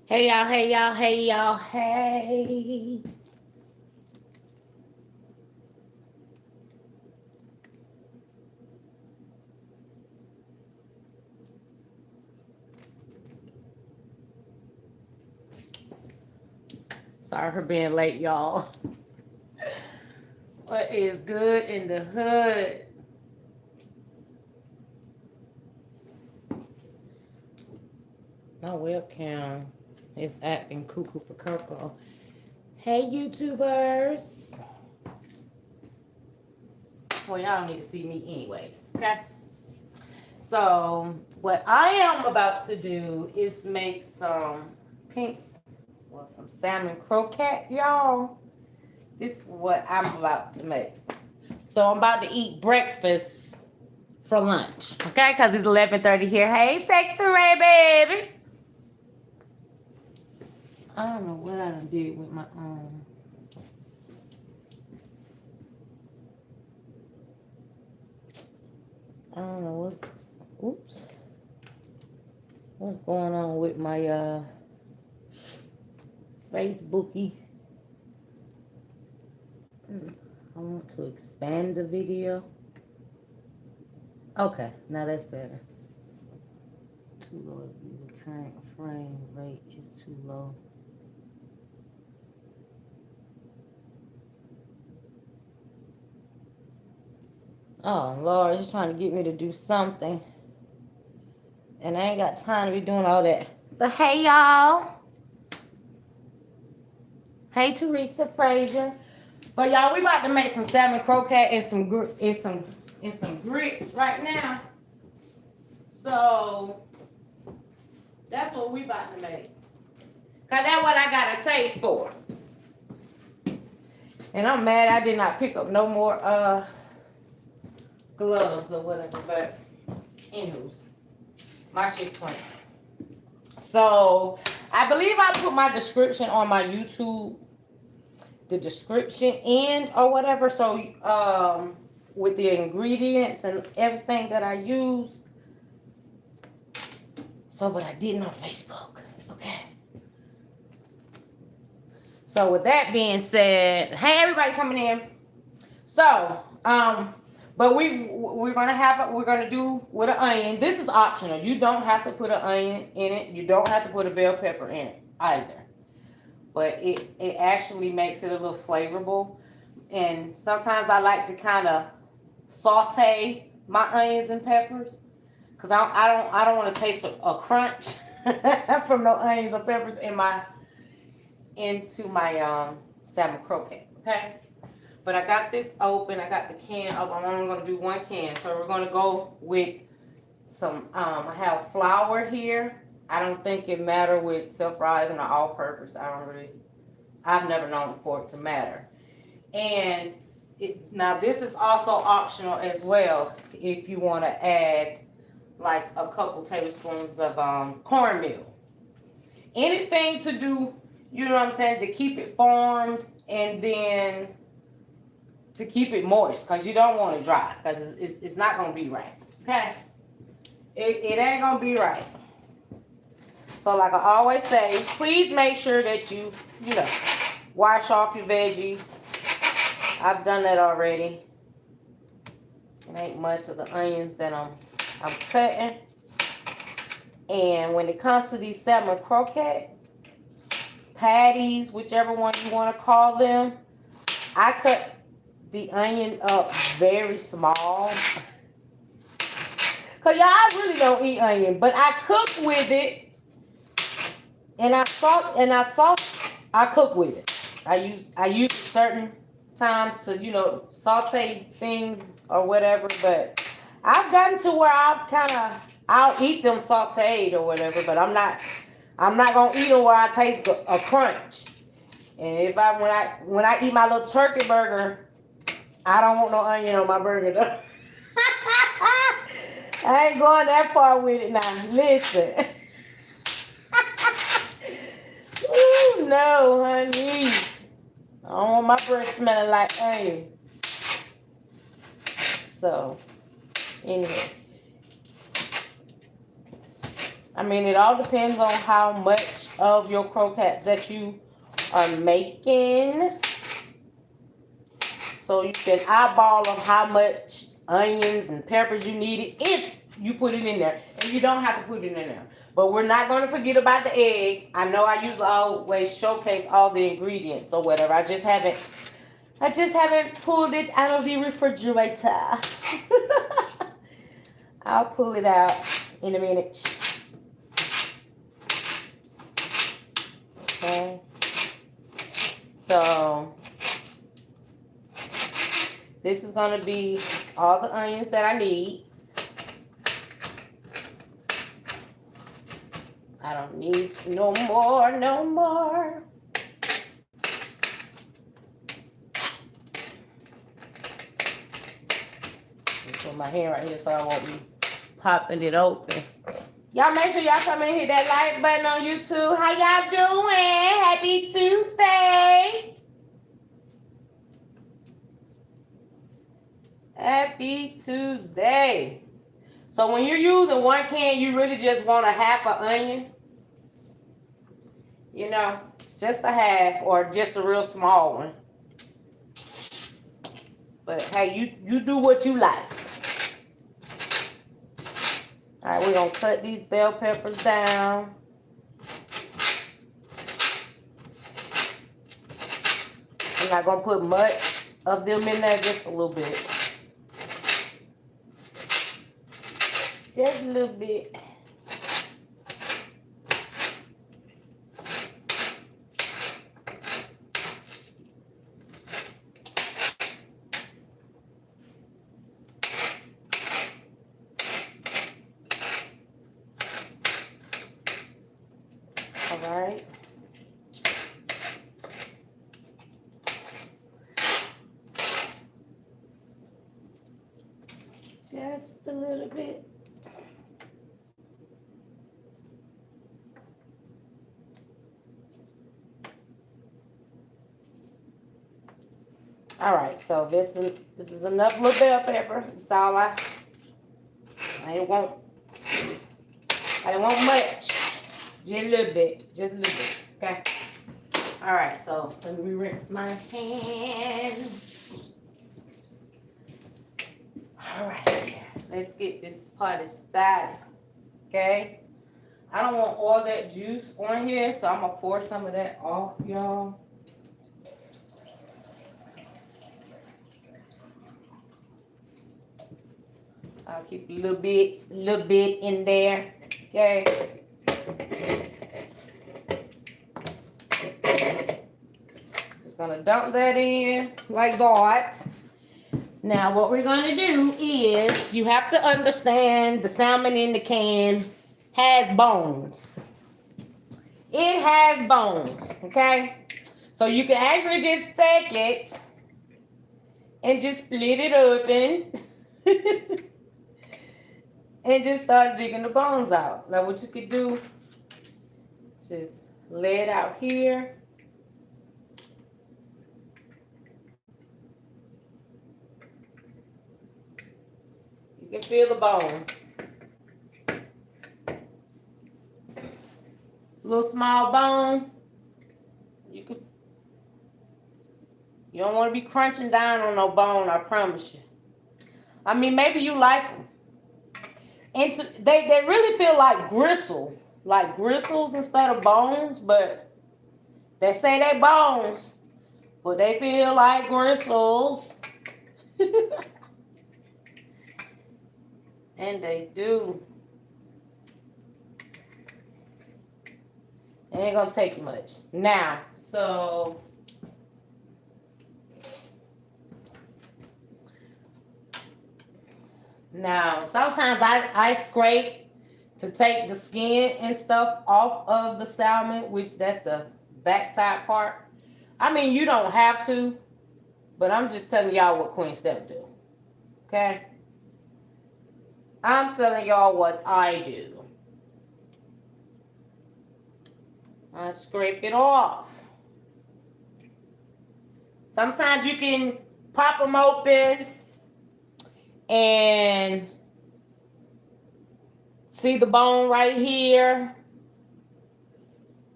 Hey y'all, hey y'all, hey y'all, hey. Sorry for being late, y'all. What is good in the hood? My webcam is acting cuckoo for cocoa. Hey, YouTubers. Well, y'all don't need to see me anyways, okay? So, what I am about to do is make some pink, well, some salmon croquette, y'all. This is what I'm about to make. So, I'm about to eat breakfast for lunch, okay? Because it's 11:30 here. Hey, Sexy Ray, baby. I don't know what I done did with my I don't know what's going on with my Facebooky. I want to expand the video. Okay, now that's better. Too low. The current frame rate is too low. Oh Lord, he's trying to get me to do something, and I ain't got time to be doing all that. But hey, y'all. Hey, Teresa Frazier. But y'all, we about to make some salmon croquette and some grits right now. So that's what we about to make. Cause that's what I got a taste for. And I'm mad I did not pick up no more gloves or whatever. But anywho's, my shit's clean. So I believe I put my description on my YouTube, the description end or whatever. So with the ingredients and everything that I use. So, but I didn't on Facebook. Okay. So with that being said, hey everybody coming in. So, but we're gonna do with an onion. This is optional. You don't have to put an onion in it. You don't have to put a bell pepper in it either. But it actually makes it a little flavorful. And sometimes I like to kind of saute my onions and peppers because I don't want to taste a crunch from no onions or peppers into my salmon croquette. Okay. But I got this open. I got the can open. I'm only going to do one can. So we're going to go with some, I have flour here. I don't think it matter with self-rising or all-purpose. I've never known for it to matter. And now this is also optional as well if you want to add like a couple tablespoons of cornmeal. Anything to do, you know what I'm saying, to keep it formed and then to keep it moist because you don't want it dry because it's not going to be right. Okay? It ain't going to be right. So like I always say, please make sure that you know, wash off your veggies. I've done that already. It ain't much of the onions that I'm cutting. And when it comes to these salmon croquettes, patties, whichever one you want to call them, I cut the onion up very small. Cause y'all, I really don't eat onion, but I cook with it, and I cook with it. I use it certain times to, you know, saute things or whatever. But I've gotten to where I'll eat them sauteed or whatever. But I'm not gonna eat them where I taste a crunch. And when I eat my little turkey burger, I don't want no onion on my burger though. I ain't going that far with it now. Listen. Ooh, no, honey. I don't want my breath smelling like onion. So, anyway. I mean, it all depends on how much of your croquettes that you are making. So you can eyeball of how much onions and peppers you needed if you put it in there. And you don't have to put it in there. But we're not going to forget about the egg. I know I usually always showcase all the ingredients or whatever. I just haven't pulled it out of the refrigerator. I'll pull it out in a minute. Okay. So this is going to be all the onions that I need. I don't need no more. Put my hand right here so I won't be popping it open. Y'all make sure y'all come and hit that like button on YouTube. How y'all doing? Happy Tuesday. Happy Tuesday. So when you're using 1 can, you really just want a half an onion. You know, just a half or just a real small one. But hey, you do what you like. All right, we're going to cut these bell peppers down. I'm not going to put much of them in there, just a little bit. Just a little bit. All right. Just a little bit. All right, so this is enough little bell pepper. That's all I didn't want much. Just a little bit. Okay. All right, so let me rinse my hand. All right, let's get this party started. Okay. I don't want all that juice on here, so I'm gonna pour some of that off, y'all. I'll keep a little bit in there. Okay. Just gonna dump that in like that. Now what we're gonna do is, you have to understand the salmon in the can has bones. It has bones, okay? So you can actually just take it and just split it open. And just start digging the bones out. Now what you could do, just lay it out here. You can feel the bones. Little small bones. You don't want to be crunching down on no bone, I promise you. I mean, maybe you like them. And they really feel like gristles instead of bones, but they say they bones, but they feel like gristles. And they do. It ain't gonna take much. Now, so now, sometimes I scrape to take the skin and stuff off of the salmon, which that's the backside part. I mean, you don't have to, but I'm just telling y'all what Queen Steph do. Okay? I'm telling y'all what I do. I scrape it off. Sometimes you can pop them open and See the bone right here?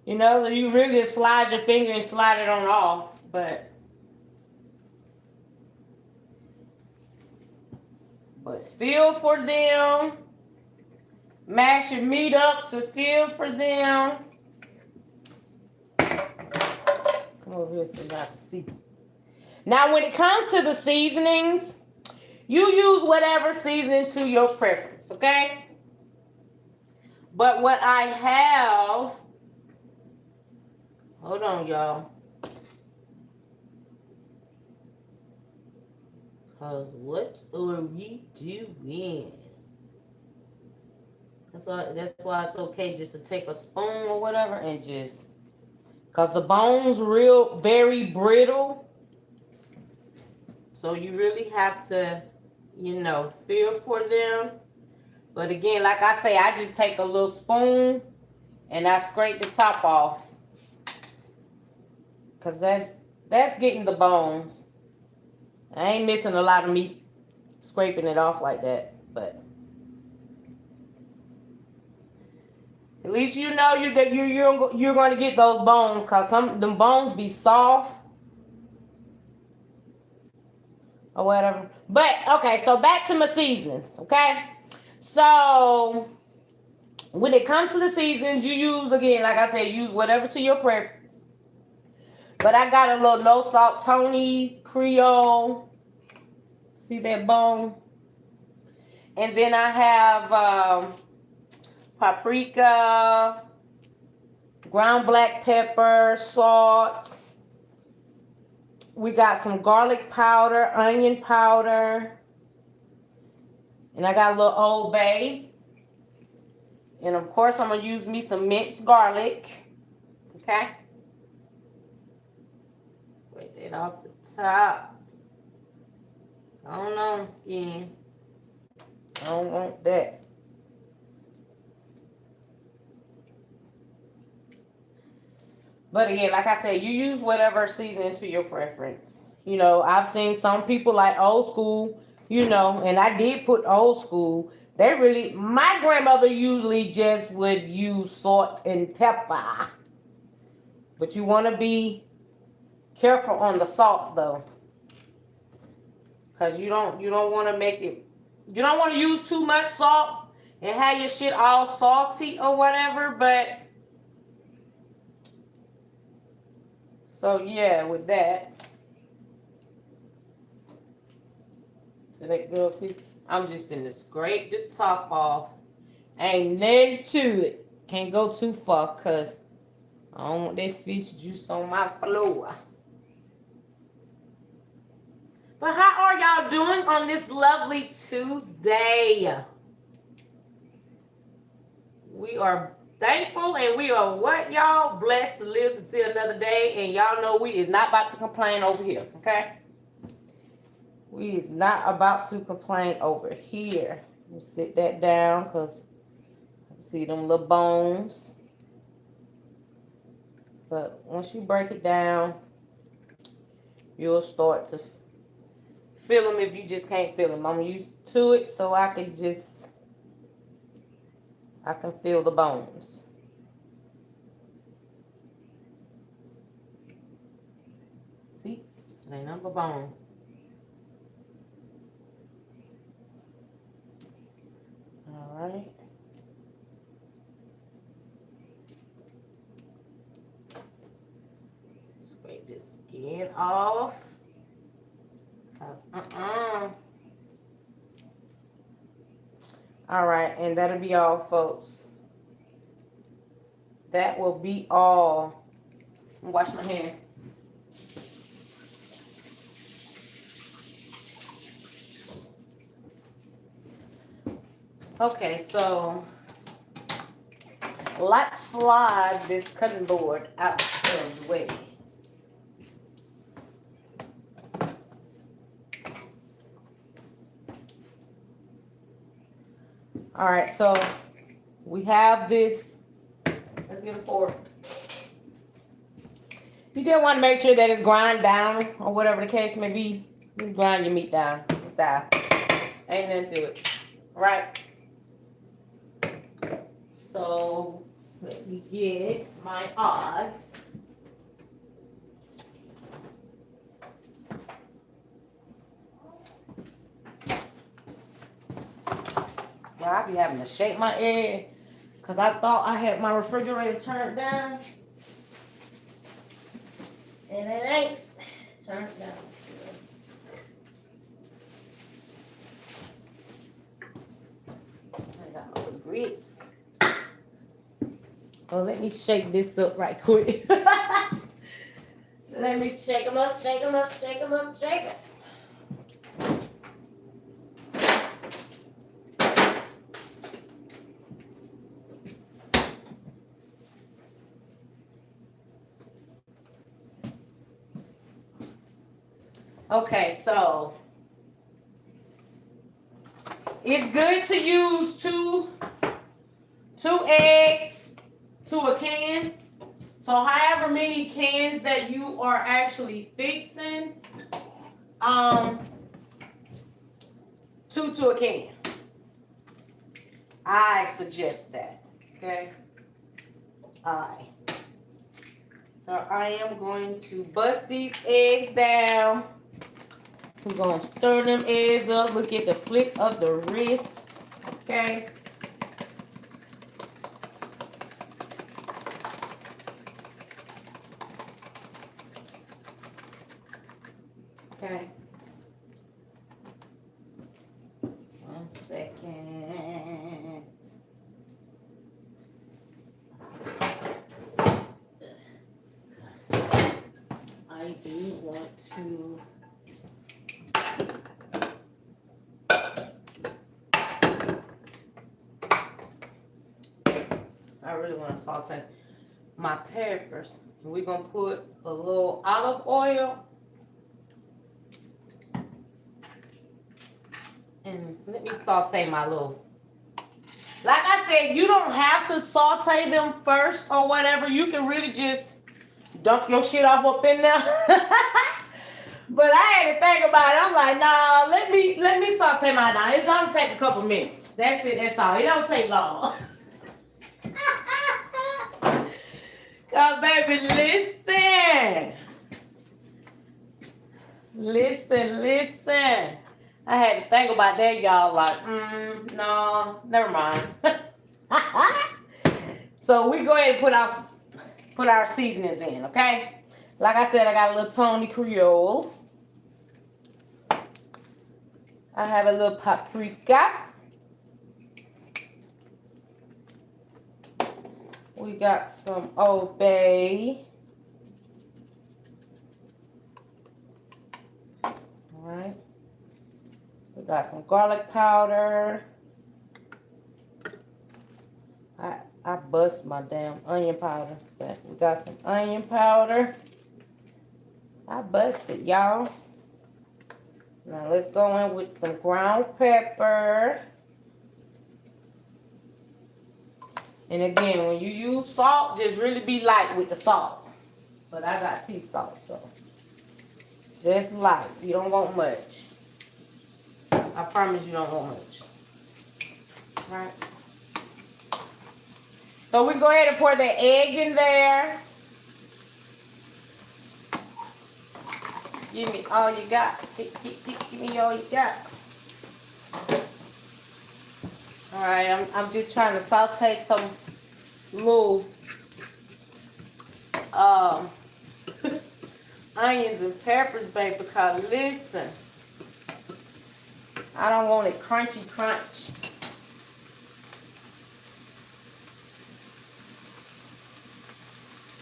You know, you really just slide your finger and slide it on off, but feel for them. Mash your meat up to feel for them. Come over here so y'all can see. Now, when it comes to the seasonings, you use whatever seasoning to your preference, okay? But what I have, hold on, y'all. Because what are we doing? That's why it's okay just to take a spoon or whatever and just, because the bone's very brittle. So you really have to, you know, feel for them. But again, like I say, I just take a little spoon and I scrape the top off. Because that's getting the bones. I ain't missing a lot of meat scraping it off like that. But at least you know you're going to get those bones, because them bones be soft or whatever. But okay, so back to my seasonings, okay? So when it comes to the seasonings, you use, again, like I said, use whatever to your preference. But I got a little no salt Tony Creole. See that bone? And then I have paprika, ground black pepper, salt. We got some garlic powder, onion powder. And I got a little Old Bay. And of course, I'm going to use me some minced garlic. Okay? Spread that off the top. I don't know, skin. I don't want that. But again, like I said, you use whatever seasoning to your preference. You know, I've seen some people like old school, you know, and I did put old school. My grandmother usually just would use salt and pepper. But you want to be careful on the salt, though. Because you don't want to make it, you don't want to use too much salt and have your shit all salty or whatever, but so yeah, with that. So that good, I'm just gonna scrape the top off. Ain't nothing to it. Can't go too far because I don't want that fish juice on my floor. But how are y'all doing on this lovely Tuesday? We are thankful and we are what, y'all? Blessed to live to see another day. And y'all know we is not about to complain over here, okay? We is not about to complain over here. Let me sit that down because I can see them little bones. But once you break it down, you'll start to feel them if you just can't feel them. I'm used to it, so I can feel the bones. See? It ain't nothing but bone. All right. Scrape this skin off. All right, and that'll be all, folks. That will be all. Wash my hand. Okay, so let's slide this cutting board out of the way. All right, so we have this. Let's get a fork. You just want to make sure that it's grind down or whatever the case may be. Just grind your meat down. Ain't nothing to it. All right. So let me get my odds. Yeah, I be having to shake my egg because I thought I had my refrigerator turned down. And it ain't turned down. I got my grits. So let me shake this up right quick. Let me shake them up, shake them up, shake them up, shake it. Okay, so it's good to use two eggs to a can. So however many cans that you are actually fixing, two to a can. I suggest that. Okay. So I am going to bust these eggs down. We're going to stir them eggs up. Look at the flick of the wrist. Okay. Okay. 1 second. I do want to I really want to saute my peppers. We're going to put a little olive oil. And let me saute my little. Like I said, you don't have to saute them first or whatever. You can really just dump your shit off up in there. But I had to think about it. I'm like, nah, let me saute mine now. It's gonna take a couple minutes. That's it, that's all. It don't take long. Cause baby, listen. Listen. I had to think about that, y'all. Like, no, never mind. So we go ahead and put our seasonings in, okay? Like I said, I got a little Tony Creole. I have a little paprika. We got some Old Bay. All right. We got some garlic powder. I bust my damn onion powder. But we got some onion powder. I busted, y'all. Now let's go in with some ground pepper. And again, when you use salt, just really be light with the salt. But I got sea salt, so just light. You don't want much. I promise you don't want much. All right. So we go ahead and pour the egg in there. Give me all you got. Give me all you got. All right, I'm just trying to saute some little onions and peppers, baby, because listen, I don't want it crunchy crunch.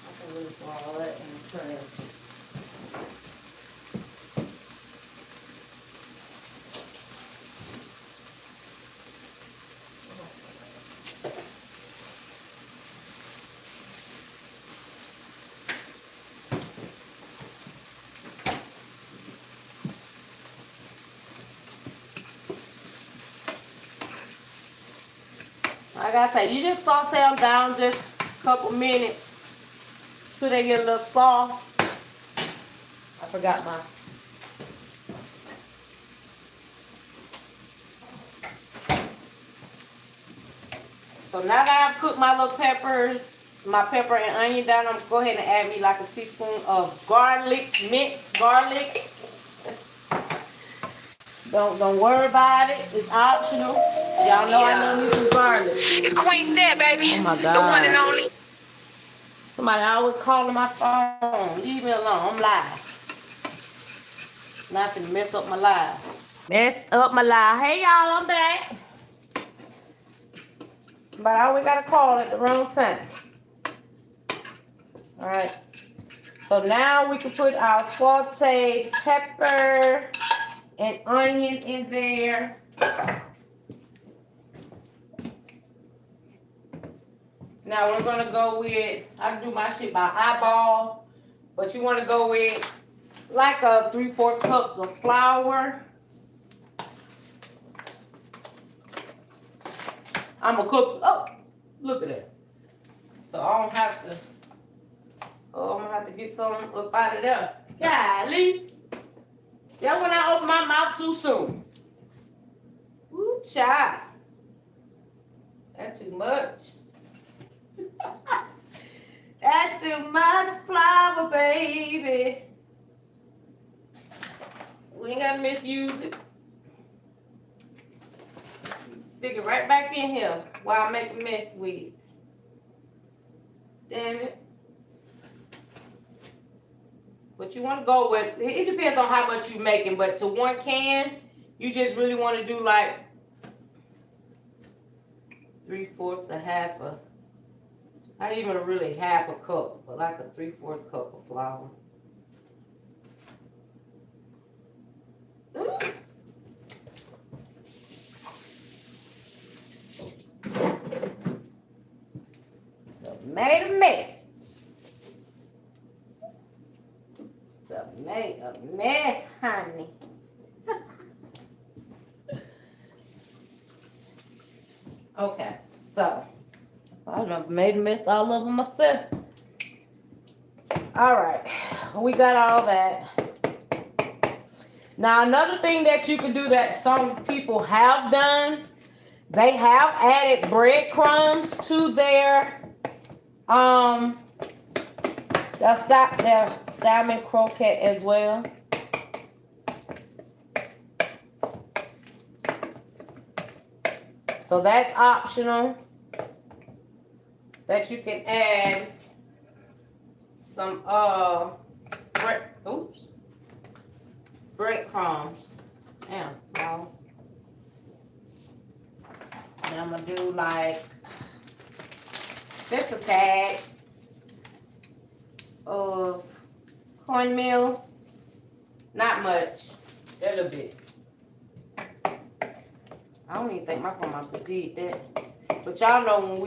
I can really throw all that in the trash. Like I said, you just saute them down just a couple minutes till they get a little soft. I forgot my. So now that I've cooked my little peppers, my pepper and onion down, I'm gonna go ahead and add me like a teaspoon of garlic, minced garlic. Don't worry about it. It's optional. Y'all know I love me some garlic. It's Queen Step, baby. Oh my God. The one and only. Somebody always calling my phone. Leave me alone. I'm live. Not to mess up my life. Mess up my life. Hey y'all, I'm back. But I always got a call at the wrong time. Alright. So now we can put our sauteed pepper and onion in there. Now we're gonna go with, I do my shit by eyeball, but you wanna go with like a 3/4 cups of flour. I'm gonna cook, oh, look at that. So I don't have to, I'm gonna have to get some up out of there. Golly. That when I open my mouth too soon. Ooh, child. That's too much. That's too much flour, baby. We ain't gotta misuse it. Stick it right back in here while I make a mess with it. Damn it. But you want to go with, it depends on how much you're making, but to 1 can, you just really want to do like 3/4 to half a, not even really half a cup, but like a 3/4 cup of flour. Ooh. Made a mess. Made a mess, honey. Okay, so I done made a mess all over myself. All right, we got all that. Now another thing that you can do that some people have done, they have added breadcrumbs to their salmon croquette as well. So that's optional. That you can add some breadcrumbs. Damn, no. And I'm gonna do like just a tag of cornmeal. Not much. A little bit. I don't even think my grandma did that. But y'all know when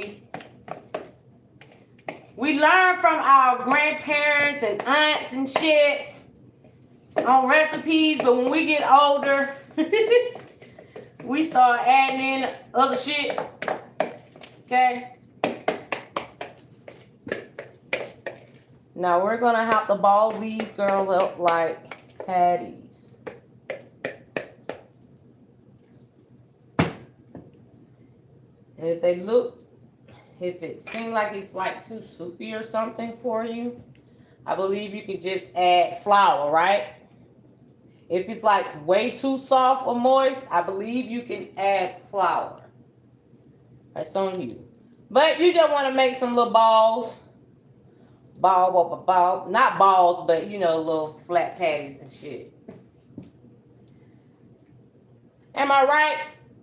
we learn from our grandparents and aunts and shit on recipes, but when we get older, we start adding in other shit. Okay? Now we're gonna have to ball these girls up like patties. And if it seems like it's like too soupy or something for you, I believe you could just add flour, right? If it's like way too soft or moist, I believe you can add flour. That's on you. But you just want to make some little balls. Not balls, but you know, little flat patties and shit. Am I right?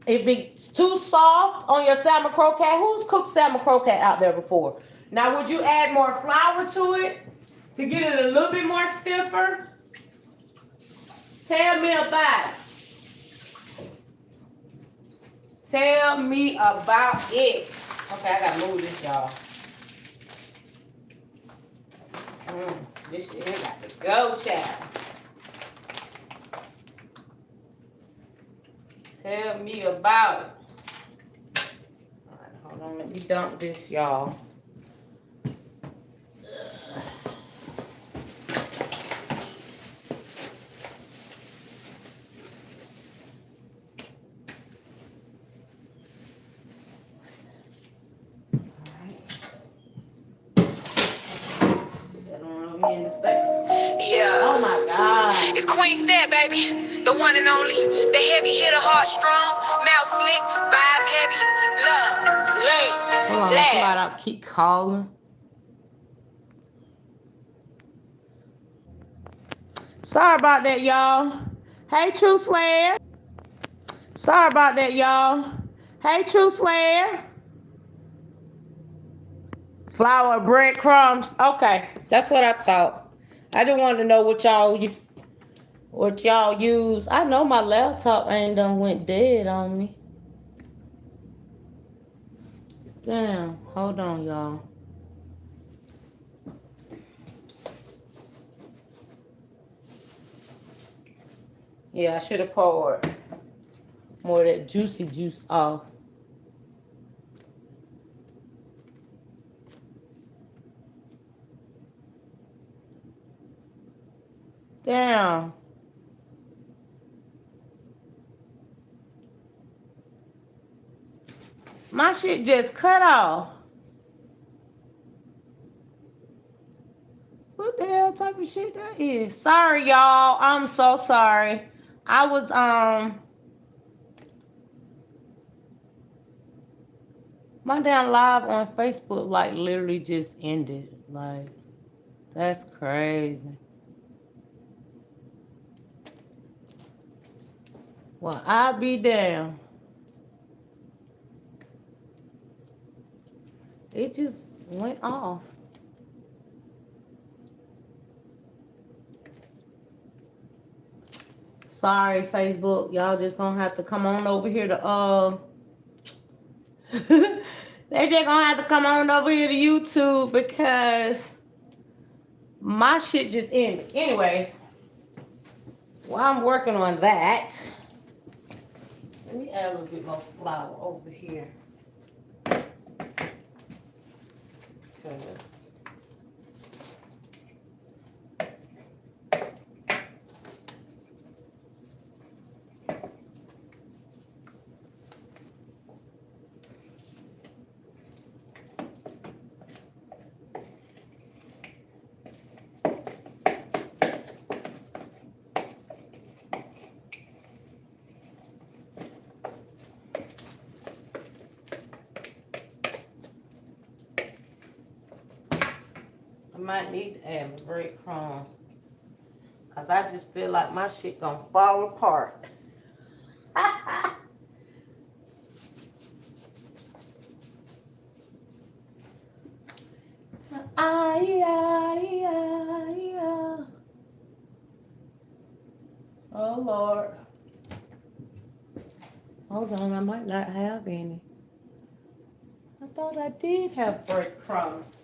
If it's too soft on your salmon croquette, who's cooked salmon croquette out there before? Now, would you add more flour to it to get it a little bit more stiffer? Tell me about it. Tell me about it. Okay, I gotta move this, y'all. This shit got to go, child. Tell me about it. All right, hold on. Let me dump this, y'all. in the second. Yeah. Oh my God. It's Queen Stat, baby. The one and only. The heavy hitter, heart strong, mouth slick, vibe heavy, love, late, hold on, laugh. Somebody out keep calling. Sorry about that, y'all. Hey, True Slayer. Sorry about that, y'all. Hey, True Slayer. Flour, bread, crumbs. Okay, that's what I thought. I just wanted to know what y'all use. I know my laptop ain't done went dead on me. Damn, hold on, y'all. Yeah, I should have poured more of that juicy juice off. Damn. My shit just cut off. What the hell type of shit that is? Sorry, y'all. I'm so sorry. I was, my damn live on Facebook, like, literally just ended. Like, that's crazy. Well, I'll be damned. It just went off. Sorry, Facebook. Y'all just gonna have to come on over here to, they just gonna have to come on over here to YouTube because my shit just ended. Anyways, while I'm working on that, let me add a little bit more flour over here. I might need to add breadcrumbs because I just feel like my shit gonna fall apart. Oh Lord. Hold on, I might not have any. I thought I did have breadcrumbs.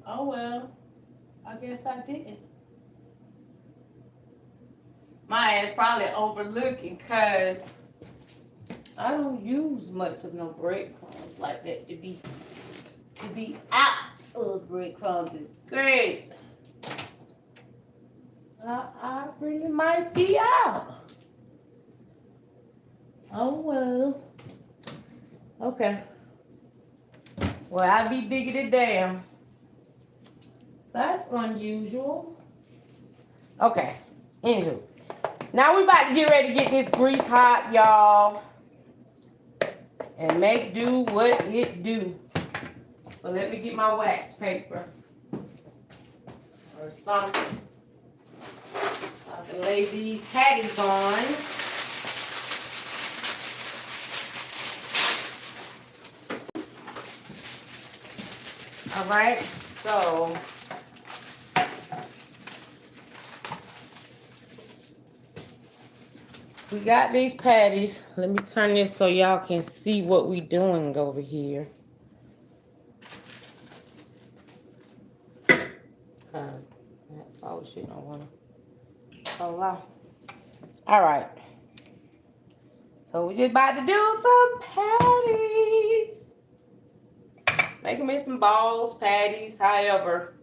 Oh well, I guess I didn't. My ass probably overlooking because I don't use much of no breadcrumbs like that to be out of breadcrumbs is crazy. I really might be out. Oh well. Okay. Well, I'll be digging it down. That's unusual. Okay. Anywho. Now we about to get ready to get this grease hot, y'all. And make do what it do. But let me get my wax paper. Or something. I can lay these patties on. All right, so we got these patties. Let me turn this so y'all can see what we doing over here. Oh shit, I wanna. Oh wow. All right. So we just about to do some patties. Making me some balls, patties, however.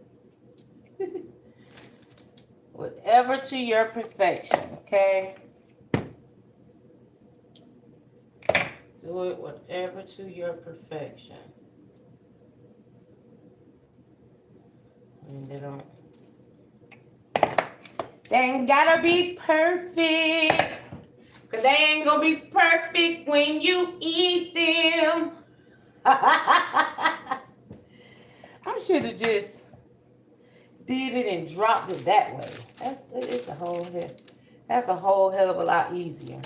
Whatever to your perfection, okay? Do it whatever to your perfection. And they ain't gotta be perfect. Cause they ain't gonna be perfect when you eat them. I should have just did it and dropped it that way. That's a whole hell of a lot easier.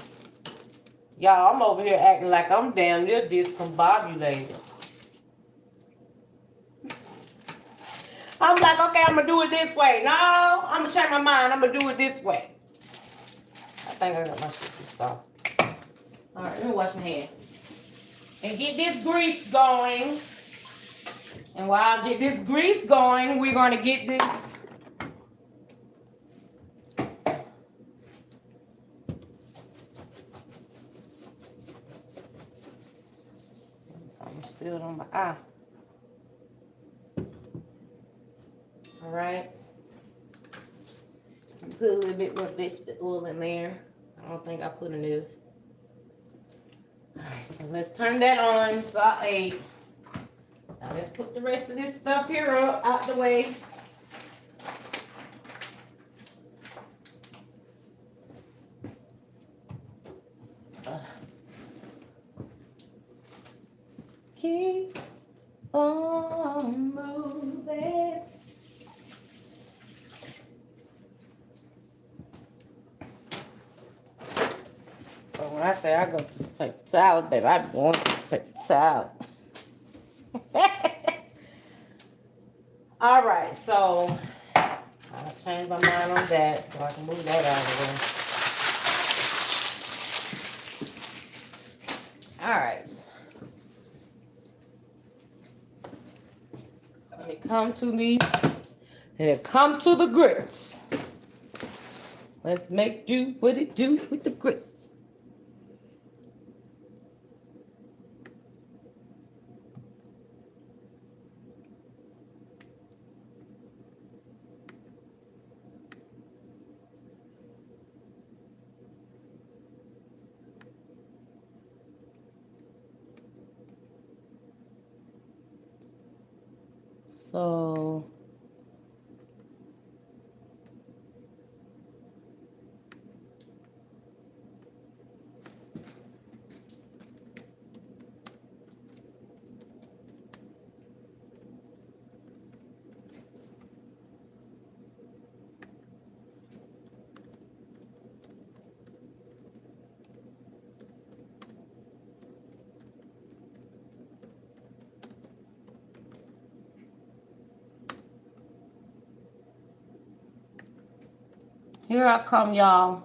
Y'all, I'm over here acting like I'm damn near discombobulated. I'm like, okay, I'm gonna do it this way. No, I'm gonna change my mind. I'm gonna do it this way. I think I got my shit this off. All right, let me wash my hand and get this grease going. And while I get this grease going, we're gonna get this. Something spilled on my eye. All right. Put a little bit more vegetable oil in there. I don't think I put enough. All right, so let's turn that on. About 8. Now let's put the rest of this stuff here up, out the way. Keep on moving. But when I say I go to paper towels, baby, I want to paper towel. All right, so I'll change my mind on that so I can move that out of the way. All right. When it come to me, and it come to the grits. Let's make do what it do with the grits. So here I come, y'all.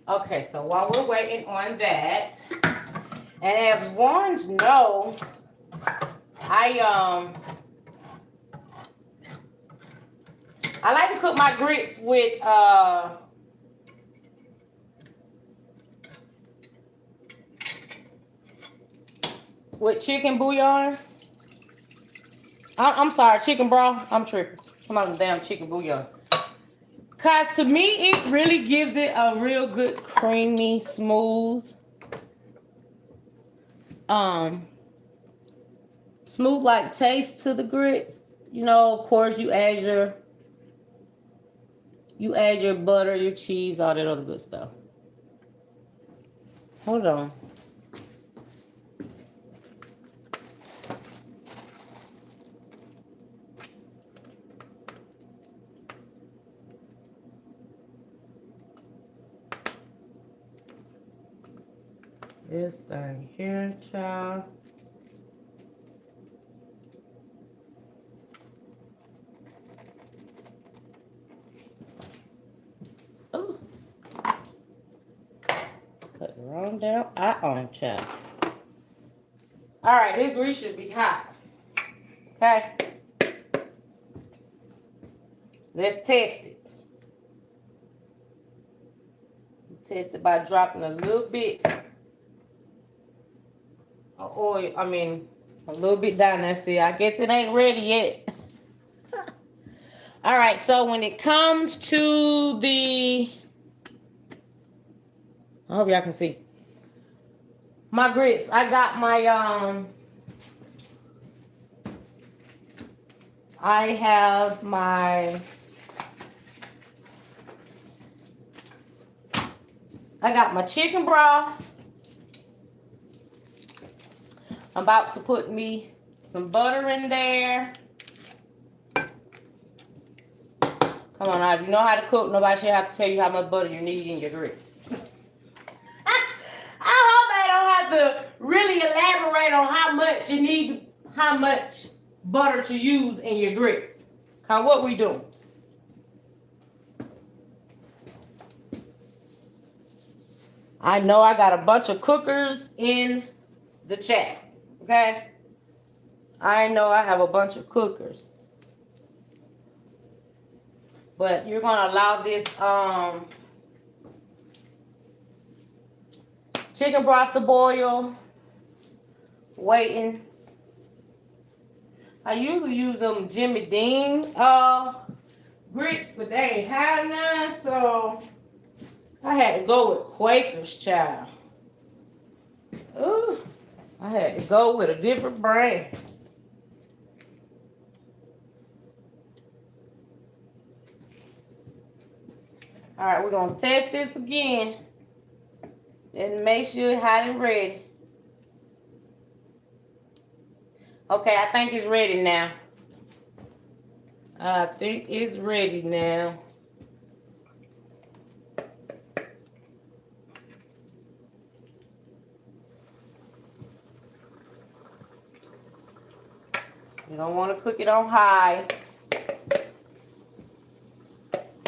Okay, so while we're waiting on that, and as ones know, I like to cook my grits with chicken bouillon. I'm sorry, chicken broth. I'm tripping. Come on, damn chicken bouillon. Cause to me, it really gives it a real good, creamy, smooth, smooth like taste to the grits. You know, of course, you add your butter, your cheese, all that other good stuff. Hold on. This thing here, child. Ooh. Cut it wrong down. Child. All right, this grease should be hot. Okay. Let's test it. Test it by dropping a little bit of oil. I mean, a little bit down there. See, I guess it ain't ready yet. All right, so when it comes to the, I hope y'all can see my grits. I got my I have my, I got my chicken broth. I'm about to put me some butter in there. Come on now, if you know how to cook, nobody should have to tell you how much butter you need in your grits. I hope I don't have to really elaborate on how much you need, how much butter to use in your grits. Cause what we doing? I know I got a bunch of cookers in the chat, okay? I know I have a bunch of cookers. But you're gonna allow this chicken broth to boil, waiting. I usually use them Jimmy Dean grits, but they ain't had none, so I had to go with Quaker's, child. Ooh, I had to go with a different brand. All right, we're gonna test this again and make sure it's hot and ready. Okay, I think it's ready now. I think it's ready now. You don't want to cook it on high.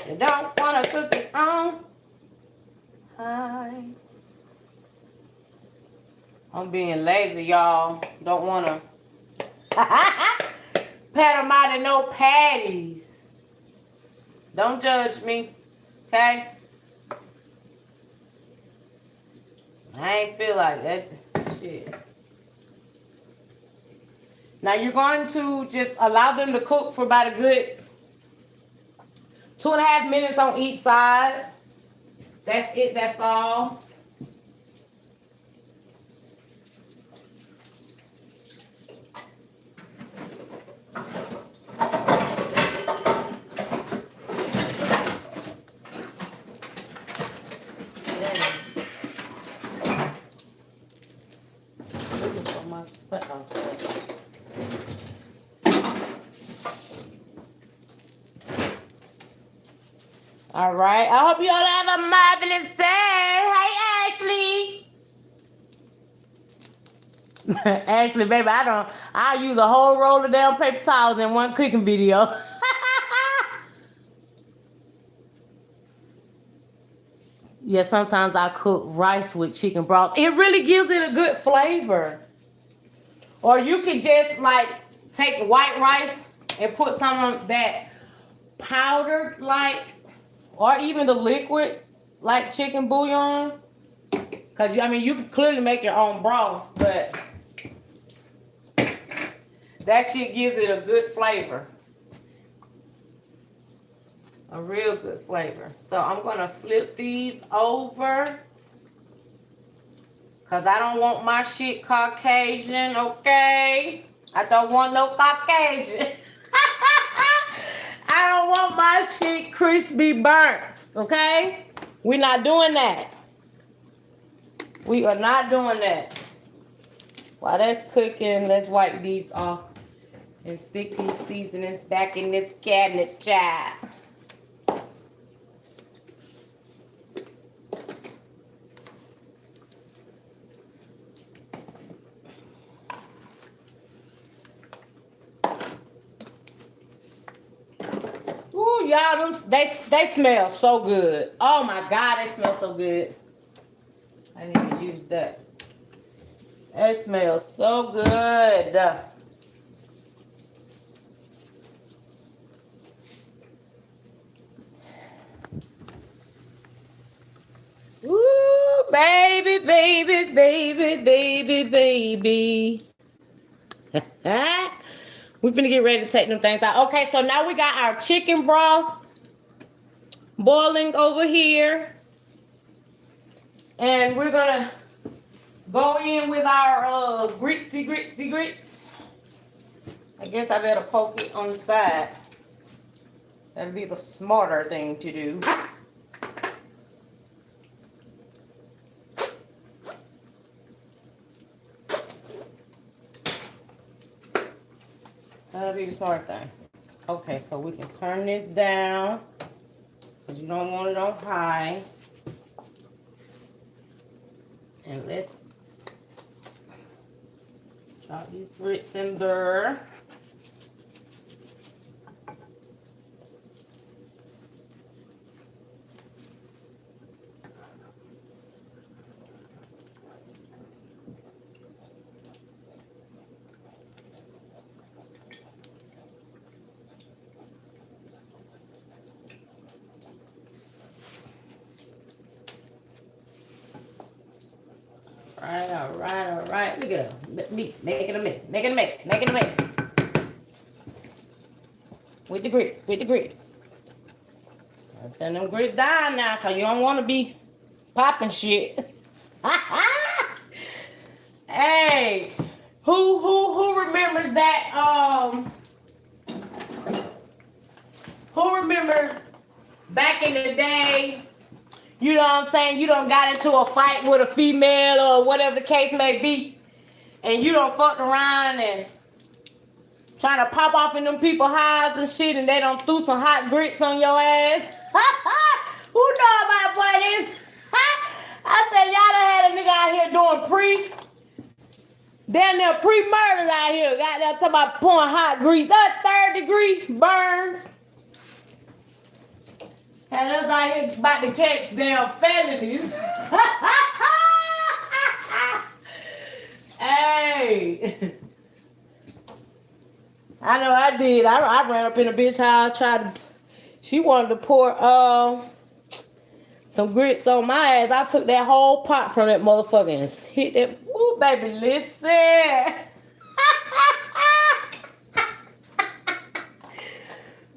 You don't want to cook it on high. I'm being lazy, y'all. Don't want to pat them out in no patties. Don't judge me, okay? I ain't feel like that shit. Now you're going to just allow them to cook for about a good 2.5 minutes on each side. That's it, that's all. All right. I hope you all have a marvelous day. Hey, Ashley. Ashley, baby, I'll use a whole roll of damn paper towels in one cooking video. Yeah, sometimes I cook rice with chicken broth. It really gives it a good flavor. Or you can just like take white rice and put some of that powdered like, or even the liquid like chicken bouillon. Cause I mean you can clearly make your own broth, but that shit gives it a good flavor. A real good flavor. So I'm gonna flip these over. Cause I don't want my shit Caucasian, okay? I don't want no Caucasian. I don't want my shit crispy burnt, okay? We're not doing that. We are not doing that. While that's cooking, let's wipe these off and stick these seasonings back in this cabinet, child. Ooh, y'all, they smell so good. Oh my God, they smell so good. I didn't even use that. It smells so good. Ooh, baby. baby, baby, baby, baby, baby. We finna get ready to take them things out. Okay, so now we got our chicken broth boiling over here. And we're gonna go in with our grits. I guess I better poke it on the side. That'd be the smarter thing to do. That'll be the smart thing. Okay, so we can turn this down because you don't want it on high. And let's drop these grits in there. All right. Look at me making a mix. With the grits. I'll turn them grits down now, because you don't want to be popping shit. Hey, who remembers that? Who remembers back in the day? You know what I'm saying? You done got into a fight with a female or whatever the case may be. And you done fucked around and trying to pop off in them people's highs and shit, and they done threw some hot grits on your ass. Who know about what it is? I said, y'all done had a nigga out here doing damn near pre-murders out here. Got there talking about pouring hot grease. That 3rd degree burns. And us out here about to catch damn felonies. Hey. I know I did. I ran up in a bitch house, she wanted to pour some grits on my ass. I took that whole pot from that motherfucker and hit that. Ooh, baby, listen.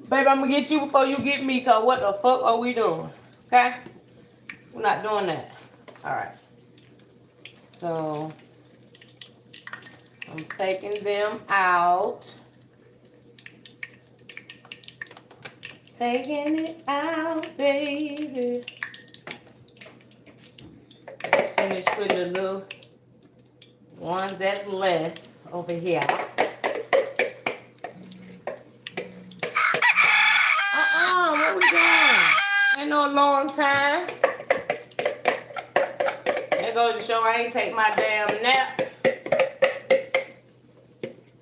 Baby, I'm gonna get you before you get me, because what the fuck are we doing? Okay? We're not doing that. Alright. So, I'm taking them out. Taking it out, baby. Let's finish putting the little ones that's left over here. What we doing? Ain't no long time. That goes to show I ain't take my damn nap.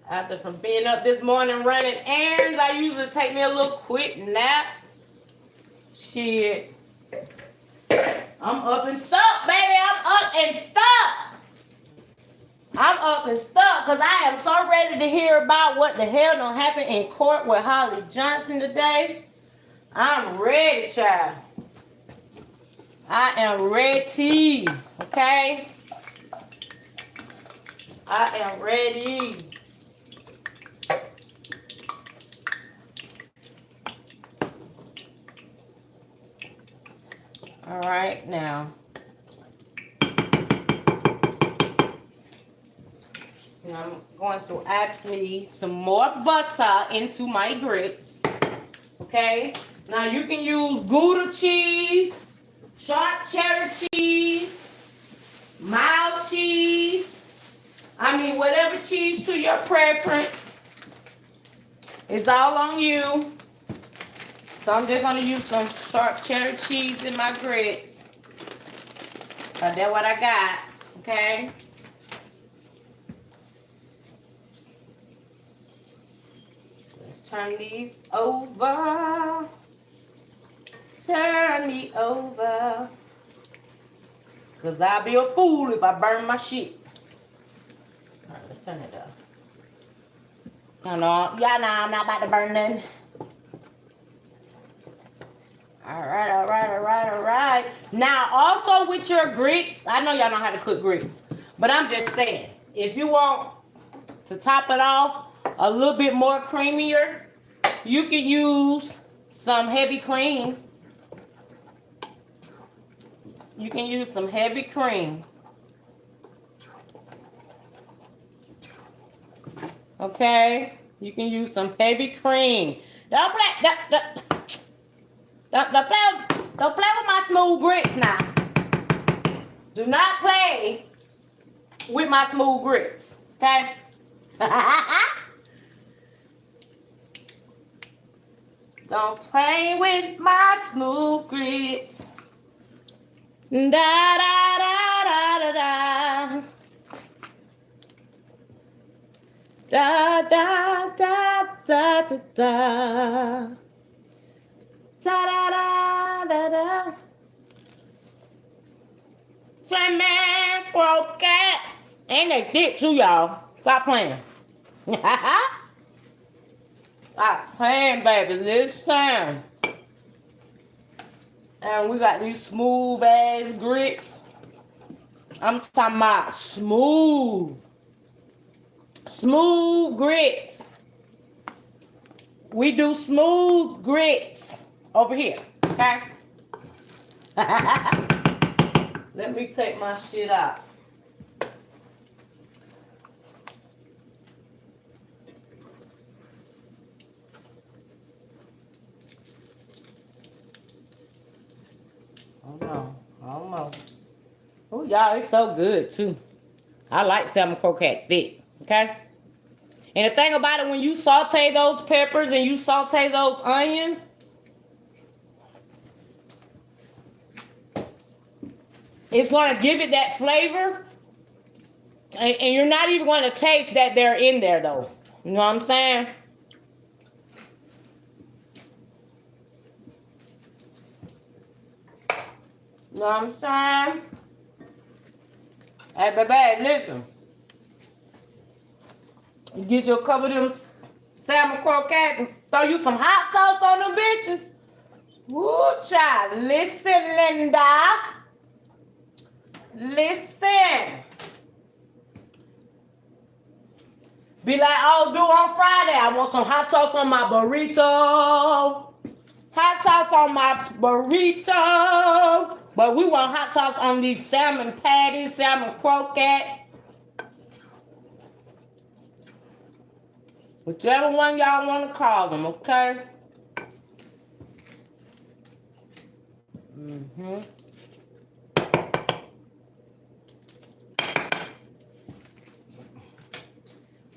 After from being up this morning running errands, I usually take me a little quick nap. Shit. I'm up and stuck, baby. I'm up and stuck because I am so ready to hear about what the hell done happened in court with Holly Johnson today. I'm ready, child. I am ready, okay? I am ready. All right, now. I'm going to add me some more butter into my grits, okay? Now you can use Gouda cheese, sharp cheddar cheese, mild cheese. I mean, whatever cheese to your preference. It's all on you. So I'm just gonna use some sharp cheddar cheese in my grits. That's what I got, okay? Let's turn these over. Turn me over. Cause I'll be a fool if I burn my shit. Alright, let's turn it down. Y'all know I'm not about to burn nothing. Alright. Now, also with your grits, I know y'all know how to cook grits, but I'm just saying, if you want to top it off a little bit more creamier, you can use some heavy cream. You can use some heavy cream. Okay? You can use some heavy cream. Don't play with my smooth grits now. Do not play with my smooth grits. Okay? Don't play with my smooth grits. Da da da da da da. Da da da da da da. Da da da da da. Salmon Croquettes. And they thick too, y'all. Stop playing. Stop playing, baby. Listen. And we got these smooth ass grits. I'm talking about smooth. Smooth grits. We do smooth grits over here. Okay? Let me take my shit out. I don't know. Oh, y'all, it's so good, too. I like salmon croquette thick, okay? And the thing about it, when you saute those peppers and you saute those onions, it's going to give it that flavor. And you're not even going to taste that they're in there, though. You know what I'm saying? You know what I'm saying? Hey, baby, listen. You get you a couple of them salmon croquettes and throw you some hot sauce on them bitches. Woo, child. Listen, Linda. Listen. Be like, oh, do on Friday. I want some hot sauce on my burrito. Hot sauce on my burrito. But we want hot sauce on these salmon patties, salmon croquette. Whichever one y'all want to call them, okay? Mm-hmm.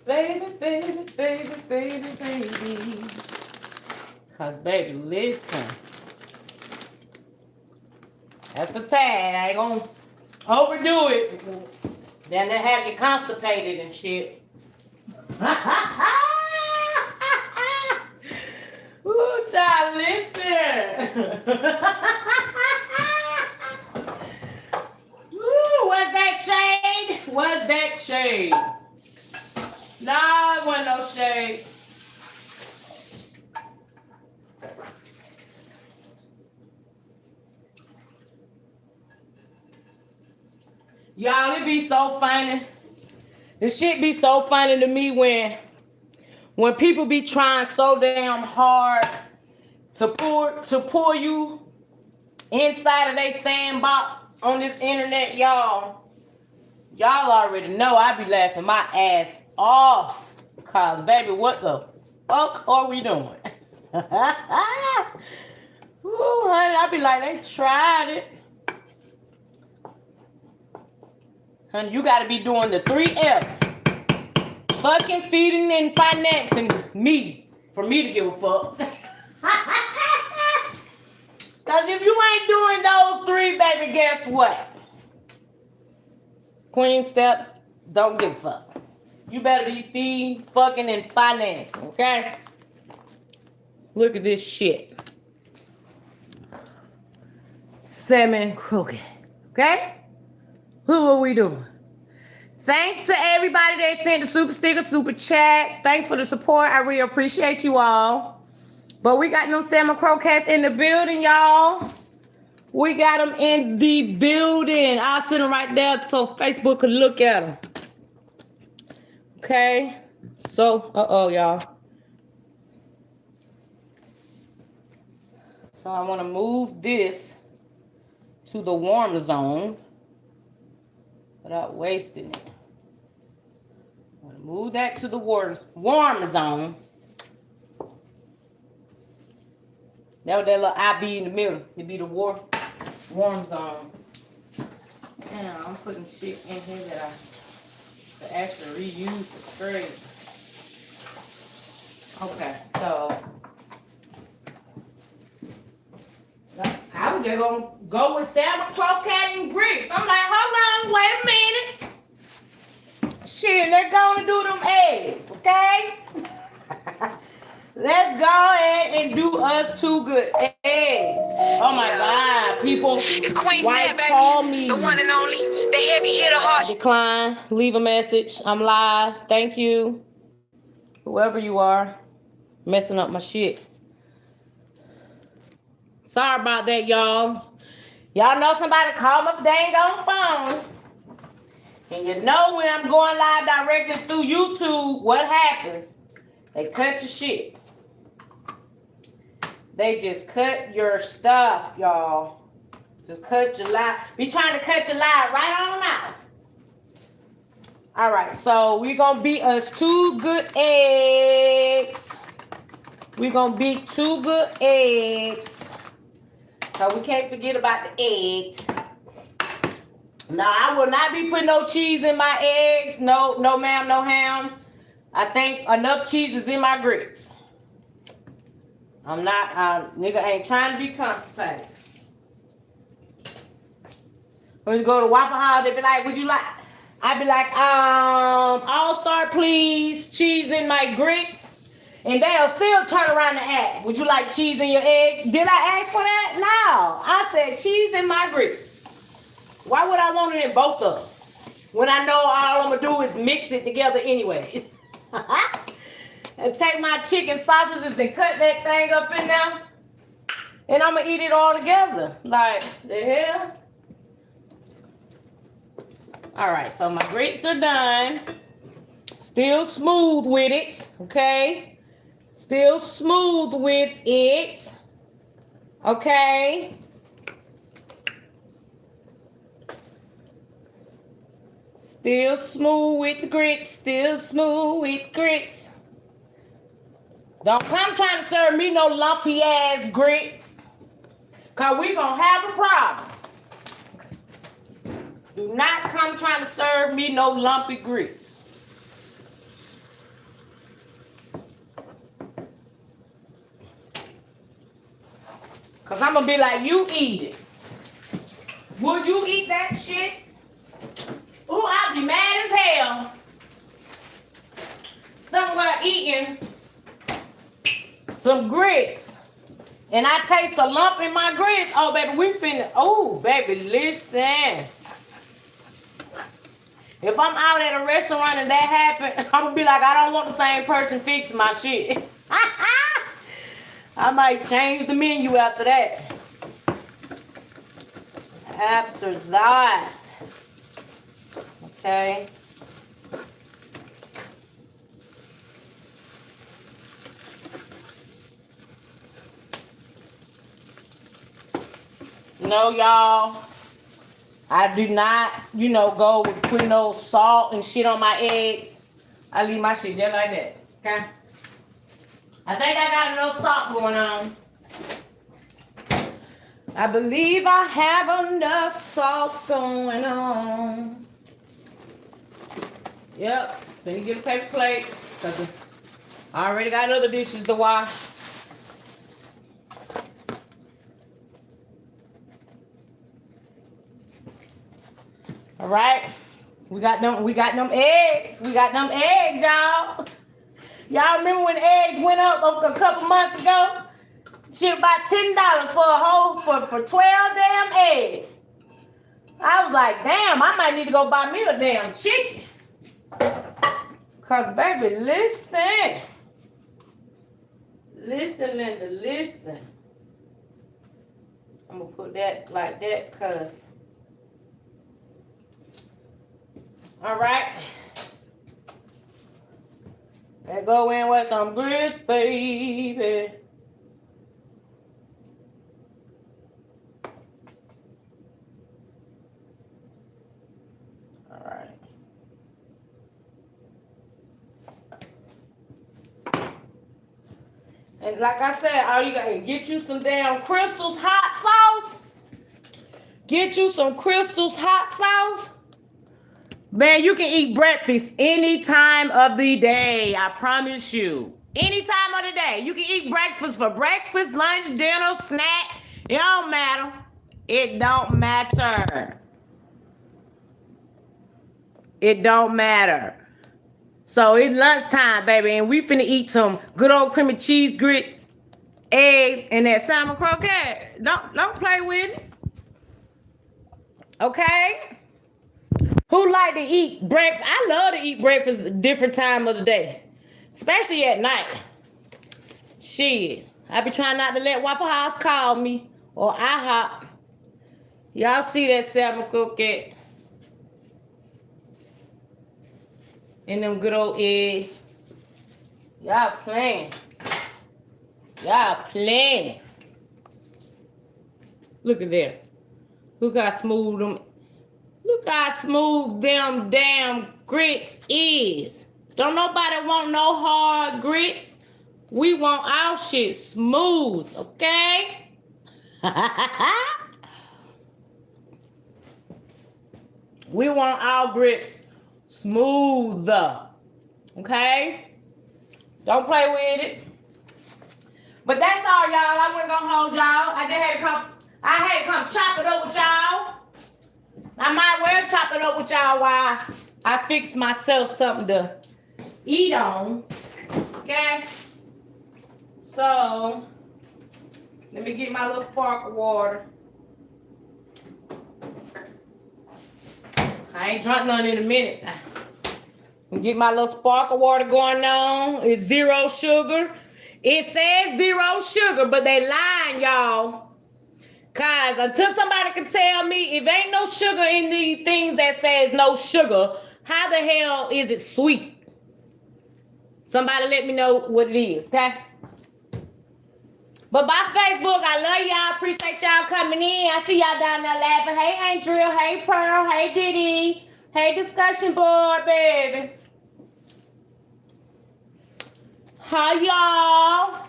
Baby, baby, baby, baby, baby. Cause baby, listen. That's the tag. I ain't gonna overdo it. Then they have you constipated and shit. Ooh, child, listen. Ooh, was that shade? Was that shade? Nah, it wasn't no shade. Y'all, it be so funny. This shit be so funny to me when people be trying so damn hard to pull you inside of their sandbox on this internet, y'all. Y'all already know I be laughing my ass off. Cause baby, what the fuck are we doing? Ooh, honey, I be like, they tried it. Honey, you gotta be doing the 3 F's. Fucking, feeding, and financing me. For me to give a fuck. Cause if you ain't doing those 3, baby, guess what? Queen step, don't give a fuck. You better be feeding, fucking, and financing, okay? Look at this shit. Salmon croquette, okay? Who are we doing? Thanks to everybody that sent the super sticker, super chat. Thanks for the support. I really appreciate you all. But we got them salmon croquettes in the building, y'all. We got them in the building. I'll send them right there so Facebook can look at them. Okay. So, y'all. So I want to move this to the warm zone without wasting it. I want to move that to the warm zone. That was that little IB in the middle. It'd be the warm zone. Now I'm putting shit in here that I could actually reuse for straight. Okay, so I was just gonna go with salmon, croquette, and grits. I'm like, hold on, wait a minute. Shit, let's go and do them eggs, okay? Let's go ahead and do us 2 good eggs. Oh my God, people. It's Queen's Wife, Dad, call baby. me. The one and only. The heavy hitter heart. Decline. Leave a message. I'm live. Thank you. Whoever you are, messing up my shit. Sorry about that, y'all. Y'all know somebody called my dang on phone. And you know when I'm going live directly through YouTube, what happens? They cut your shit. They just cut your stuff, y'all. Just cut your live. Be trying to cut your live right on out. All right, so we're going to beat us 2 good eggs. We're going to beat 2 good eggs. So we can't forget about the eggs. Now, I will not be putting no cheese in my eggs. No ma'am, no ham. I think enough cheese is in my grits. I'm not, nigga ain't trying to be constipated. When you go to Waffle House, they be like, would you like, I be like, All-Star please, cheese in my grits. And they'll still turn around and ask, would you like cheese in your eggs? Did I ask for that? No. I said cheese in my grits. Why would I want it in both of them? When I know all I'm going to do is mix it together anyways. And take my chicken sausages and cut that thing up in there. And I'm going to eat it all together. Like, the hell? All right, so my grits are done. Still smooth with it, okay? Still smooth with it, okay? Still smooth with the grits, still smooth with grits. Don't come trying to serve me no lumpy ass grits, cause we gonna have a problem. Do not come trying to serve me no lumpy grits. Cause I'm gonna be like, you eat it. Would you eat that shit? Ooh, I'll be mad as hell. Somewhere eating some grits. And I taste a lump in my grits. Oh, baby, we finna. Oh, baby, listen. If I'm out at a restaurant and that happen, I'm gonna be like, I don't want the same person fixing my shit. I might change the menu after that. After that. Okay. No, y'all. I do not, go with putting no salt and shit on my eggs. I leave my shit just like that. Okay? I think I got enough salt going on. I believe I have enough salt going on. Yep. Then you get a paper plate. Because I already got other dishes to wash. All right. We got them eggs. We got them eggs, y'all. Y'all remember when eggs went up a couple months ago? Shit, about $10 for 12 damn eggs. I was like, damn, I might need to go buy me a damn chicken. Cause baby, listen. Listen, Linda, listen. I'm gonna put that like that, cause. All right. Let's go in with some grits, baby. All right. And like I said, all you gotta get you some damn Crystal's hot sauce. Get you some Crystal's hot sauce. Man, you can eat breakfast any time of the day. I promise you. Any time of the day. You can eat breakfast for breakfast, lunch, dinner, snack. It don't matter. It don't matter. It don't matter. So it's lunchtime, baby, and we finna eat some good old cream and cheese grits, eggs, and that salmon croquette. Don't play with it. Okay? Who like to eat breakfast? I love to eat breakfast a different time of the day, especially at night. Shit, I be trying not to let Waffle House call me or IHOP. Y'all see that salmon croquette and them good old eggs. Y'all playing. Y'all playing. Look at that. Look how smooth them. Look how smooth them damn grits is. Don't nobody want no hard grits. We want our shit smooth, okay? We want our grits smooth, okay? Don't play with it. But that's all, y'all. I wasn't gonna hold y'all. I had to come chop it up with y'all. I might well chop it up with y'all while I fix myself something to eat on. Okay? So, let me get my little sparkle water. I ain't drunk none in a minute. Get my little sparkle water going on. It's 0 sugar. It says 0 sugar, but they lying, y'all. Cause until somebody can tell me if ain't no sugar in these things that says no sugar, how the hell is it sweet? Somebody let me know what it is, okay? But by Facebook, I love y'all. Appreciate y'all coming in. I see y'all down there laughing. Hey, Andrea. Hey, Pearl. Hey, Diddy. Hey, discussion board, baby. Hi, y'all.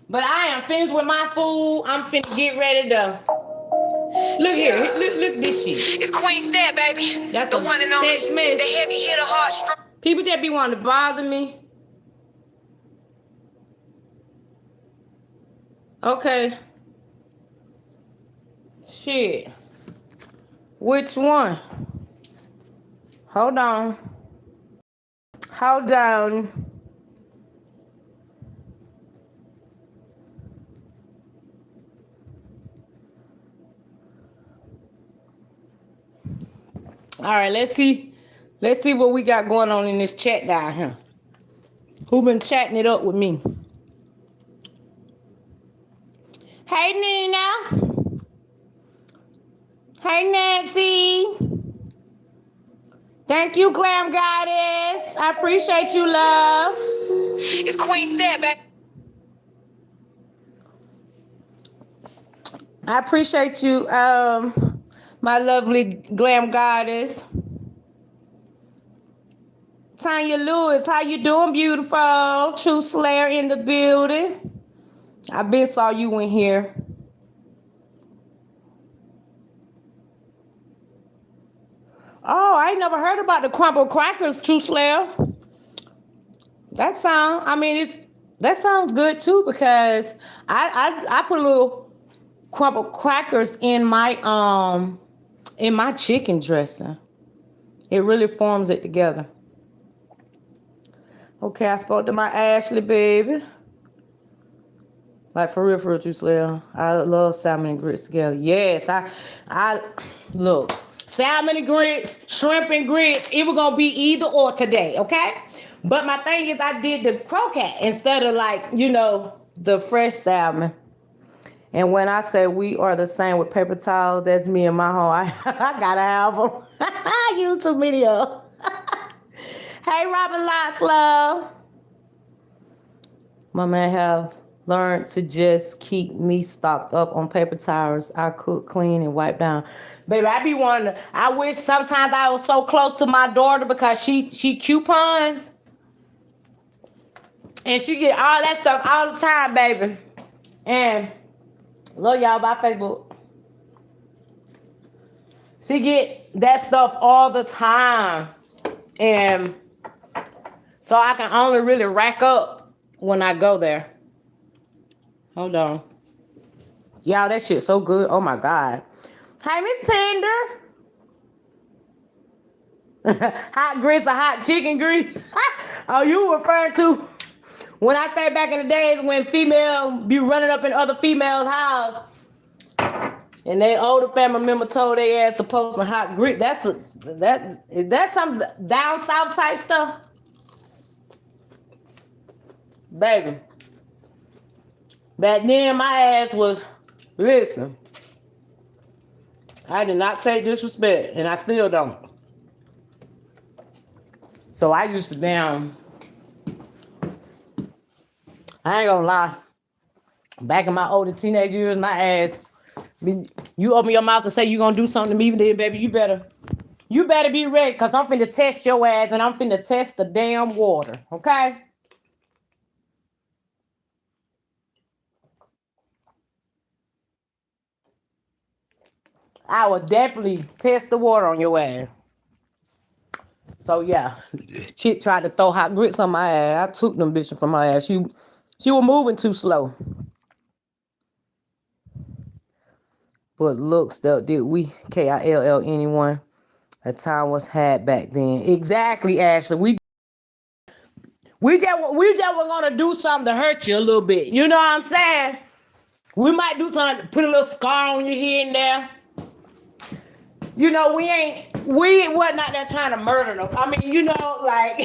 But I am finished with my food. I'm finna get ready to. Look here. Look at this shit. It's Queen Stat, baby. That's the a one and only. text message. The heavy hitter, hard strong. People just be wanting to bother me. Okay. Shit. Which one? Hold on. Hold on. All right, let's see. Let's see what we got going on in this chat down here. Who been chatting it up with me? Hey, Nina. Hey, Nancy. Thank you, Glam Goddess. I appreciate you, love. It's Queen Stat, baby. I appreciate you, my lovely Glam Goddess. Tanya Lewis, how you doing, beautiful? True Slayer in the building. I been saw you in here. Oh, I ain't never heard about the crumble crackers, True Slayer. That sounds good too, because I put a little crumble crackers in my chicken dressing. It really forms it together. Okay, I spoke to my Ashley baby. Like for real, True Slayer. I love salmon and grits together. Yes, I look. Salmon and grits, shrimp and grits. It was gonna be either or today, okay? But my thing is, I did the croquette instead of the fresh salmon. And when I say we are the same with paper towels, that's me and my home. I gotta have them. YouTube video. Hey, Robin Lotslow. My man have learned to just keep me stocked up on paper towels. I cook, clean, and wipe down. Baby, I be wondering. I wish sometimes I was so close to my daughter because she coupons. And she get all that stuff all the time, baby. And love y'all by Facebook. She get that stuff all the time. And so I can only really rack up when I go there. Hold on. Y'all, that shit so good. Oh my God. Hi, Miss Pender. Hot grits or hot chicken grease? Oh, you referring to when I say back in the days when females be running up in other females' house and they older family member told their ass to post some hot grit. That's some down south type stuff. Baby. Back then my ass was, listen, I did not take disrespect and I still don't. So I used to I ain't gonna lie. Back in my older teenage years, my ass, you open your mouth to say you gonna do something to me, then baby, you better be ready, cause I'm finna test your ass and I'm finna test the damn water, okay? I will definitely test the water on your ass. So yeah, Chick tried to throw hot grits on my ass. I took them bitches from my ass. She was moving too slow. But looks though, did we KILL anyone? A time was had back then. Exactly, Ashley. We just were gonna do something to hurt you a little bit. You know what I'm saying? We might do something to put a little scar on you here and there. You know, we wasn't out there trying to murder them. I mean, you know, like,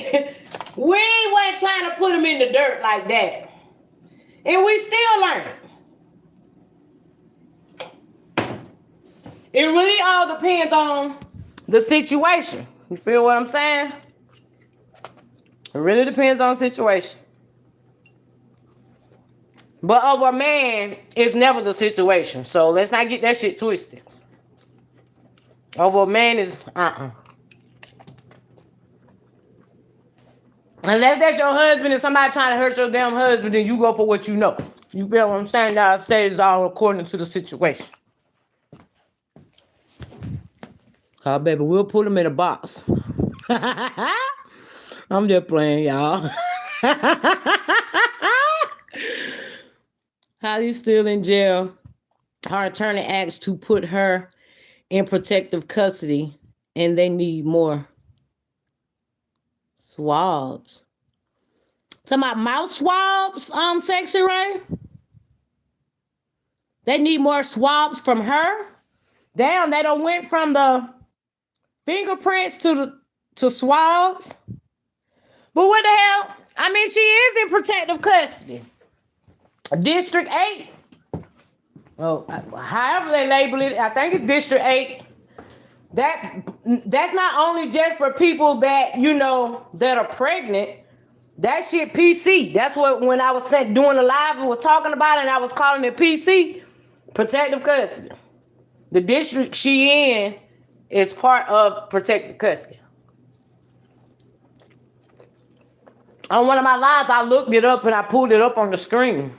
we wasn't trying to put them in the dirt like that. And we still learn. It really all depends on the situation. You feel what I'm saying? It really depends on the situation. But over a man, it's never the situation. So let's not get that shit twisted. Over a man is Unless that's your husband and somebody trying to hurt your damn husband, then you go for what you know. You feel what I'm saying? Now I say it's all according to the situation. Cause baby, we'll put him in a box. I'm just playing, y'all. Holly's still in jail. Her attorney asked to put her in protective custody, and they need more swabs. Talking about mouth swabs, Sexy Ray? They need more swabs from her? Damn, they done went from the fingerprints to swabs. But what the hell? I mean, she is in protective custody. District 8. Oh, however they label it, I think it's District 8. That's not only just for people that, you know, that are pregnant. That shit PC. That's what, when I was doing the live, I was talking about it, and I was calling it PC, protective custody. The district she in is part of protective custody. On one of my lives, I looked it up and I pulled it up on the screen.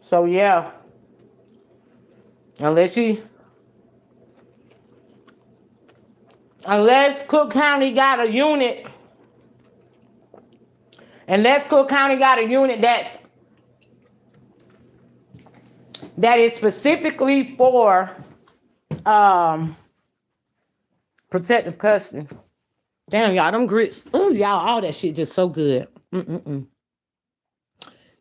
So yeah, unless Cook County got a unit, that is specifically for protective custody. Damn, y'all, them grits. Ooh, y'all, all that shit just so good.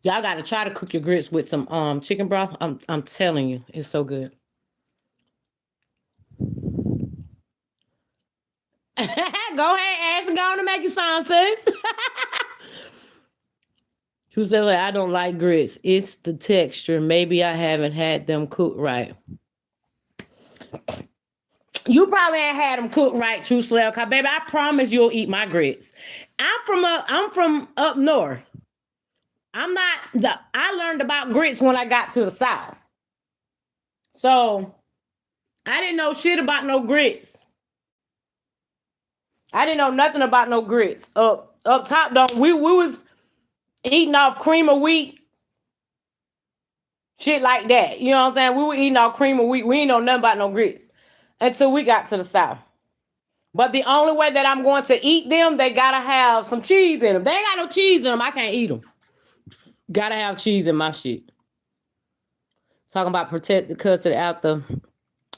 Y'all gotta try to cook your grits with some chicken broth. I'm telling you, it's so good. Go ahead, Ash, go on and make your song, sis. True said, like, I don't like grits. It's the texture. Maybe I haven't had them cooked right. You probably ain't had them cooked right, True Slayer. Cause baby, I promise you'll eat my grits. I'm from up north. I learned about grits when I got to the South. So I didn't know shit about no grits. I didn't know nothing about no grits. Up top, don't we was eating off cream of wheat, shit like that. You know what I'm saying? We were eating off cream of wheat. We ain't know nothing about no grits until we got to the South. But the only way that I'm going to eat them, they gotta have some cheese in them. They ain't got no cheese in them, I can't eat them. Gotta have cheese in my shit. Talking about protect the custard after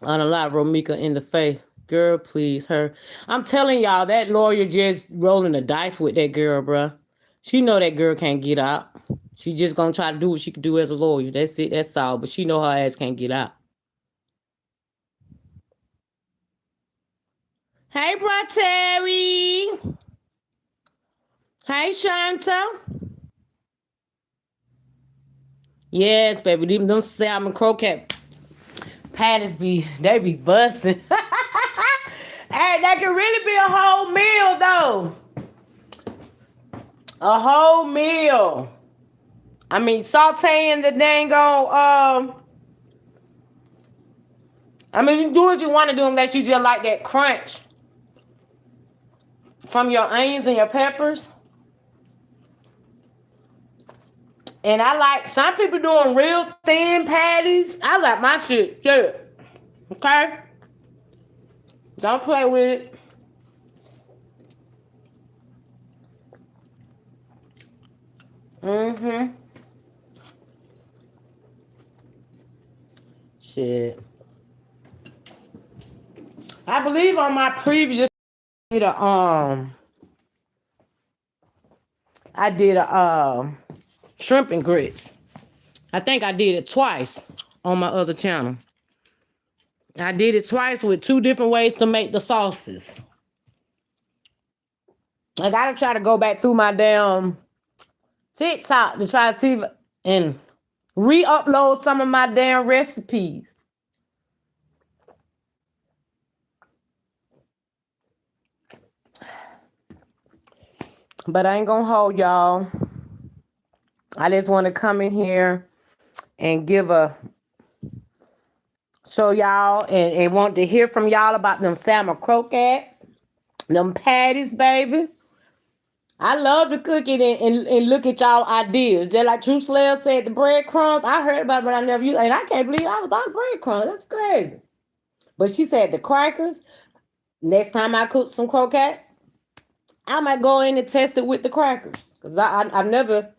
on a lot of Romika in the face. Girl, please, her. I'm telling y'all, that lawyer just rolling the dice with that girl, bruh. She know that girl can't get out. She just gonna try to do what she can do as a lawyer. That's it, that's all. But she know her ass can't get out. Hey, bro Terry. Hey, Shanta. Yes, baby. Them salmon croquette patties they be busting. Hey, that can really be a whole meal though. A whole meal. I mean, sauteing the dang on. I mean, you do what you want to do unless you just like that crunch from your onions and your peppers. And I like some people doing real thin patties. I like my shit too. Okay? Don't play with it. Mm-hmm. Shit. I believe on my previous I did a shrimp and grits. I think I did it twice on my other channel. I did it twice with 2 different ways to make the sauces. I gotta try to go back through my damn TikTok to try to see and re-upload some of my damn recipes. But I ain't gonna hold y'all. I just want to come in here and show y'all and want to hear from y'all about them salmon croquettes, them patties, baby. I love to cook it and look at y'all ideas. Just like True Slayer said, the breadcrumbs. I heard about it, but I never used it. And I can't believe I was on breadcrumbs. That's crazy. But she said the crackers. Next time I cook some croquettes, I might go in and test it with the crackers. Because I never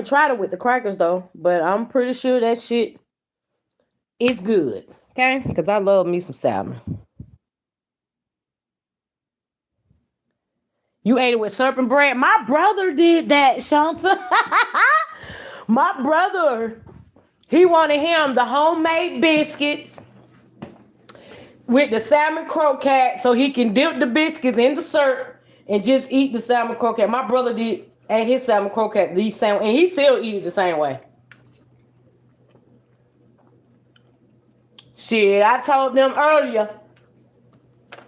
tried it with the crackers though. But I'm pretty sure that shit is good. Okay? Because I love me some salmon. You ate it with serpent bread? My brother did that, Shanta. My brother, he wanted him the homemade biscuits with the salmon croquette so he can dip the biscuits in the syrup and just eat the salmon croquette. My brother ate his salmon croquette and he still eat it the same way. Shit, I told them earlier.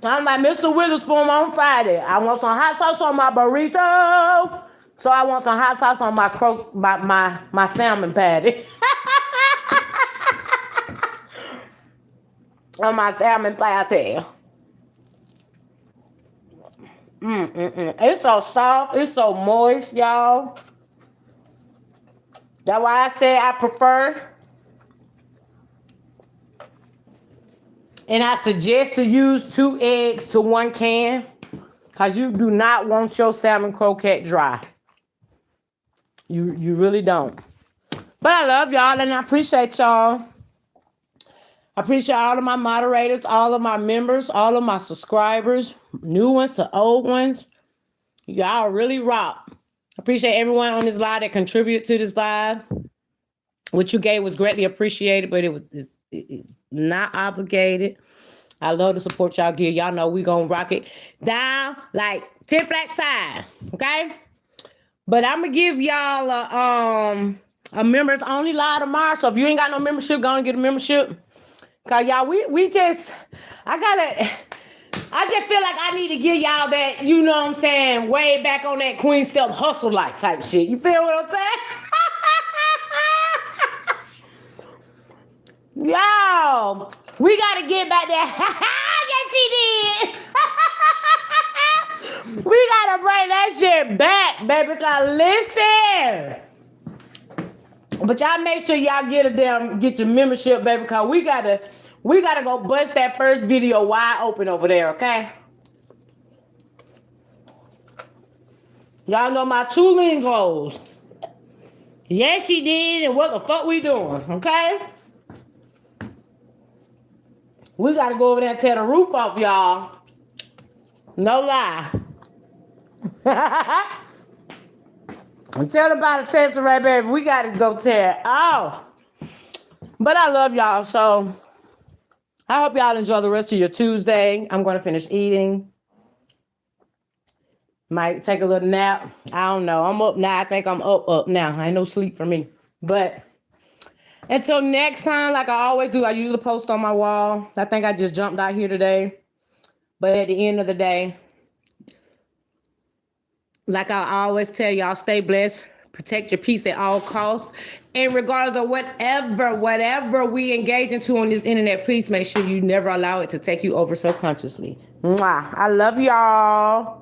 I'm like, Mr. Witherspoon on Friday. I want some hot sauce on my burrito. So I want some hot sauce on my salmon patty. On my salmon patty. It's so soft. It's so moist, y'all. That's why I say I prefer. And I suggest to use 2 eggs to 1 can. Because you do not want your salmon croquette dry. You really don't. But I love y'all and I appreciate y'all. I appreciate all of my moderators, all of my members, all of my subscribers, new ones to old ones. Y'all really rock. I appreciate everyone on this live that contributed to this live. What you gave was greatly appreciated, but it's not obligated. I love the support y'all give. Y'all know we gonna rock it down like 10 flat tire, okay? But I'm gonna give y'all a members only live tomorrow. So if you ain't got no membership, go and get a membership. Cause y'all, we just, I just feel like I need to give y'all that, you know what I'm saying, way back on that Queen Step hustle life type shit. You feel what I'm saying? Y'all, we gotta get back there. Yes, she did. We gotta bring that shit back, baby. Cause listen. But y'all make sure y'all get your membership, baby. Cause we gotta go bust that first video wide open over there, okay? Y'all know my two lingos. Yes, she did, and what the fuck we doing, okay? We gotta go over there and tear the roof off, y'all. No lie. Tell them about the accessory, baby. We gotta go tear it off. But I love y'all, so I hope y'all enjoy the rest of your Tuesday. I'm gonna finish eating. Might take a little nap. I don't know. I'm up now. I think I'm up now. Ain't no sleep for me. But until next time, like I always do, I usually post on my wall. I think I just jumped out here today. But at the end of the day, like I always tell y'all, stay blessed, protect your peace at all costs. And regardless of whatever we engage into on this internet, please make sure you never allow it to take you over subconsciously. Mwah. I love y'all.